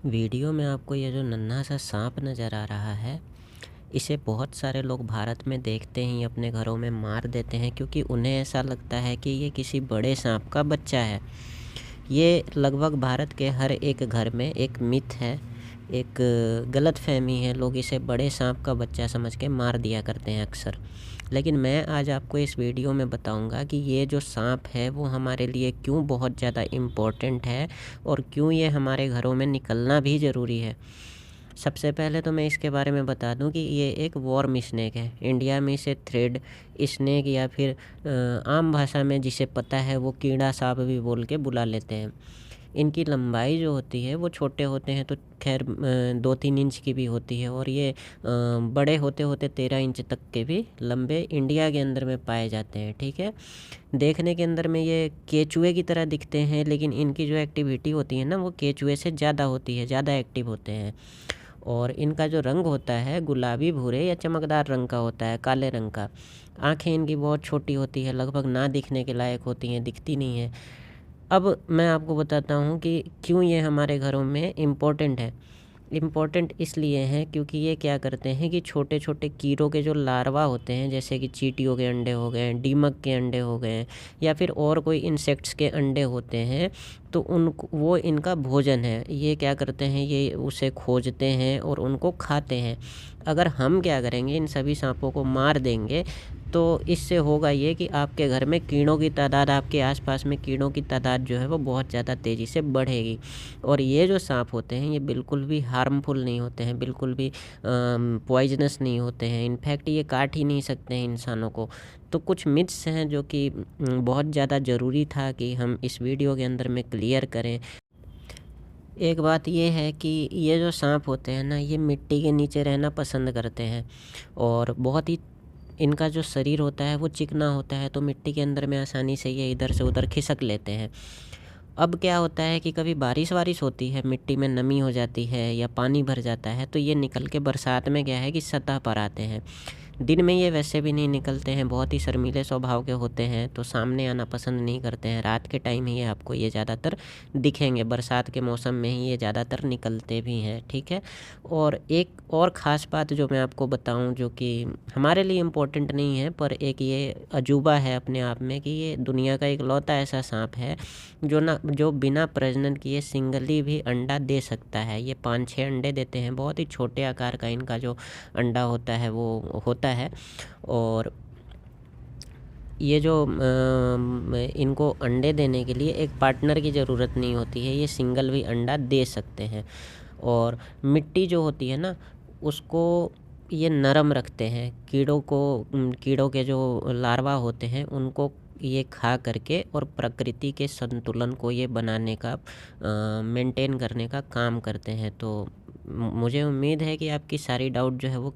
Video में आपको ये जो नन्हा सा सांप नज़र आ रहा है, इसे बहुत सारे लोग भारत में देखते ही अपने घरों में मार देते हैं क्योंकि उन्हें ऐसा लगता है कि ये किसी बड़े सांप का बच्चा है। ये लगभग भारत के हर एक घर में एक मिथ है, एक गलतफ़हमी है। लोग इसे बड़े सांप का बच्चा समझ के मार दिया करते हैं अक्सर। लेकिन मैं आज आपको इस वीडियो में बताऊंगा कि ये जो सांप है वो हमारे लिए क्यों बहुत ज़्यादा इम्पोर्टेंट है और क्यों ये हमारे घरों में निकलना भी ज़रूरी है। सबसे पहले तो मैं इसके बारे में बता दूं कि ये एक वॉर्म स्नेक है। इंडिया में इसे थ्रेड स्नेक या फिर आम भाषा में जिसे पता है वो कीड़ा सांप भी बोल के बुला लेते हैं। इनकी लंबाई जो होती है वो छोटे होते हैं तो खैर 2-3 इंच की भी होती है, और ये बड़े होते होते 13 इंच तक के भी लंबे इंडिया के अंदर में पाए जाते हैं। ठीक है, देखने के अंदर में ये केचुए की तरह दिखते हैं, लेकिन इनकी जो एक्टिविटी होती है ना वो केचुए से ज़्यादा होती है, ज़्यादा एक्टिव होते हैं। और इनका जो रंग होता है गुलाबी भूरे या चमकदार रंग का होता है, काले रंग का। आँखें इनकी बहुत छोटी होती है, लगभग ना दिखने के लायक होती हैं, दिखती नहीं है। अब मैं आपको बताता हूँ कि क्यों ये हमारे घरों में इम्पोर्टेंट है। इम्पोर्टेंट इसलिए हैं क्योंकि ये क्या करते हैं कि छोटे छोटे कीड़ों के जो लार्वा होते हैं, जैसे कि चींटियों के अंडे हो गए, दीमक के अंडे हो गए, या फिर और कोई इंसेक्ट्स के अंडे होते हैं, तो वो इनका भोजन है। ये क्या करते हैं, ये उसे खोजते हैं और उनको खाते हैं। अगर हम क्या करेंगे, इन सभी सांपों को मार देंगे, तो इससे होगा ये कि आपके घर में कीड़ों की तादाद, आपके आसपास में कीड़ों की तादाद जो है वो बहुत ज़्यादा तेज़ी से बढ़ेगी। और ये जो सांप होते हैं ये बिल्कुल भी हार्मफुल नहीं होते हैं, बिल्कुल भी पॉइजनस नहीं होते हैं। इनफैक्ट ये काट ही नहीं सकते हैं इंसानों को। तो कुछ मिथ्स हैं जो कि बहुत ज़्यादा ज़रूरी था कि हम इस वीडियो के अंदर में क्लियर करें। एक बात ये है कि ये जो सांप होते हैं ना, ये मिट्टी के नीचे रहना पसंद करते हैं, और बहुत ही इनका जो शरीर होता है वो चिकना होता है, तो मिट्टी के अंदर में आसानी से ये इधर से उधर खिसक लेते हैं। अब क्या होता है कि कभी बारिश वारिश होती है, मिट्टी में नमी हो जाती है या पानी भर जाता है, तो ये निकल के बरसात में क्या है कि सतह पर आते हैं। दिन में ये वैसे भी नहीं निकलते हैं, बहुत ही शर्मीले स्वभाव के होते हैं, तो सामने आना पसंद नहीं करते हैं। रात के टाइम ही आपको ये ज़्यादातर दिखेंगे, बरसात के मौसम में ही ये ज़्यादातर निकलते भी हैं। ठीक है, और एक और ख़ास बात जो मैं आपको बताऊं, जो कि हमारे लिए इम्पोर्टेंट नहीं है पर एक ये अजूबा है अपने आप में, कि ये दुनिया का इकलौता ऐसा सांप है जो बिना प्रजनन किए सिंगली भी अंडा दे सकता है। ये 5-6 अंडे देते हैं, बहुत ही छोटे आकार का इनका जो अंडा होता है वो होता है। और ये जो इनको अंडे देने के लिए एक पार्टनर की ज़रूरत नहीं होती है, ये सिंगल भी अंडा दे सकते हैं। और मिट्टी जो होती है ना, उसको ये नरम रखते हैं। कीड़ों के जो लार्वा होते हैं उनको ये खा करके और प्रकृति के संतुलन को ये बनाने का, मेंटेन करने का काम करते हैं। तो मुझे उम्मीद है कि आपकी सारी डाउट जो है वो